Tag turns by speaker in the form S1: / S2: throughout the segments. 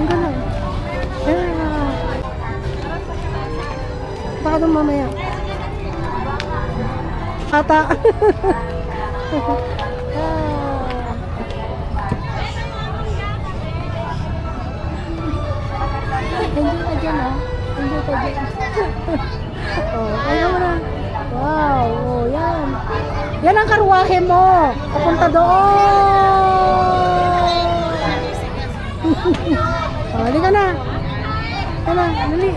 S1: Ang galing. Yeah. Baka doon mamaya. Ata. Enjoy ka dyan, ha? Enjoy ka dyan. Oh, ayaw mo na. Wow, oh, yan. Yan ang karwahe mo. Papunta doon. Oh, halika na. Halika na, dali.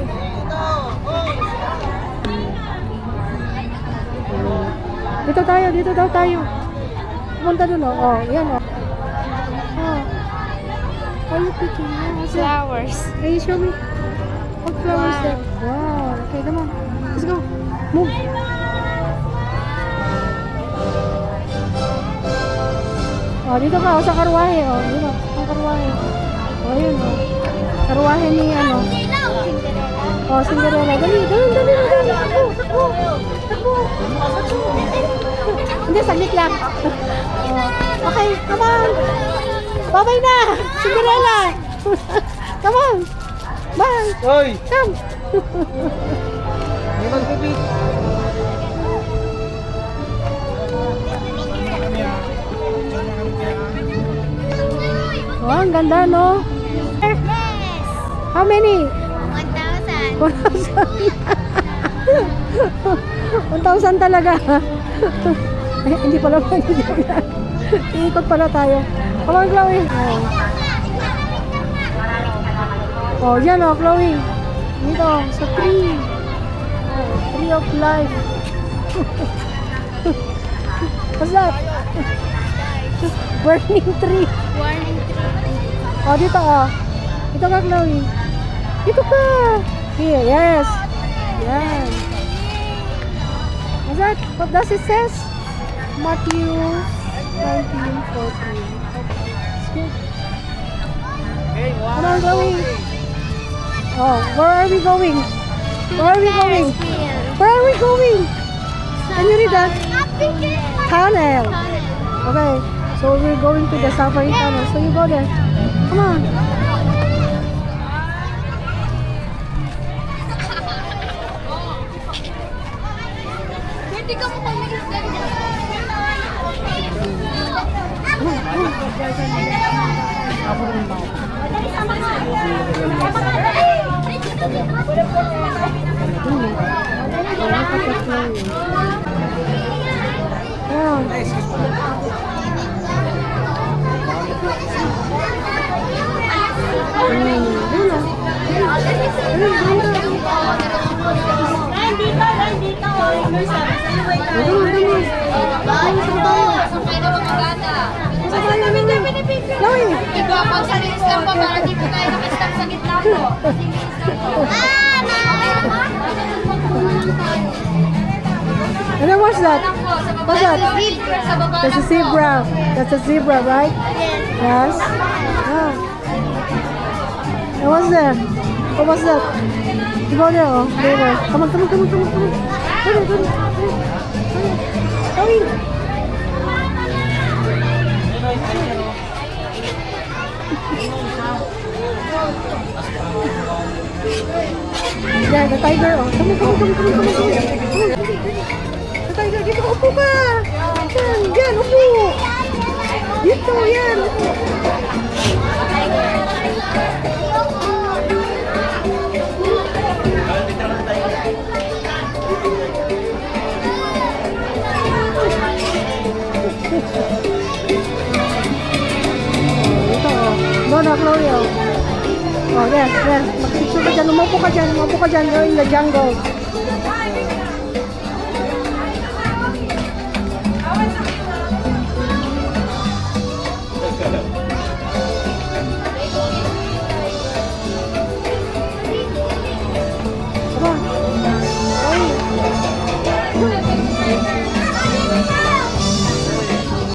S1: Dito daw tayo. Pumunta doon, oh. Oh, yan, oh. Oh. Are you picking?
S2: Flowers.
S1: Can you show me? What flowers there? Wow. Okay, come on. Let's go. Move. Oh, dito ka, oh, sa karwahe, oh. Dito, sa karwahe. Oh, yun, oh. Karwahe ni, ano. Oh, Cinderella. Dali. Takbo. Hindi, saglit lang. Oh. Okay, come on. Bye-bye na. Cinderella. Come on. Bye.
S3: Hoy!
S1: Come.
S3: May magpipit.
S1: Oh, ang ganda, no?
S2: Yes.
S1: How many?
S2: 1,000.
S1: 1,000 talaga. Hindi pala iikot pala tayo. Come on, Chloe. Oh, yan, oh, Chloe. Dito, sa tree. Oh, tree of life. What's that? Burning tree.
S2: Warning tree.
S1: Oh, dito, oh. Dito ka, Chloe. Dito ka. Here, yes. Yan. What's that? What does it says? Matthew 19:14. It's good.
S3: Okay,
S1: Come on, Chloe. Oh, where are we going? Where are we going? Where are we going? Can you read that? Tunnel. Okay, so we're going to the safari tunnel. So you go there. Come on.
S2: Hindi ka mo kami
S1: And then what's that? What's that? That's a zebra. That's a zebra, right? Yes. Oh. And what's that? What was that? You go there, oh. There. Come on. Go there. Yeah, the tiger, oh. Come on. The tiger, dito, upo ka. Yan, upo. Dito, yan, upo. Doon na, Chloe, oh. Oh, there. Mag-picture ka dyan. Umupo ka dyan. You're in the jungle.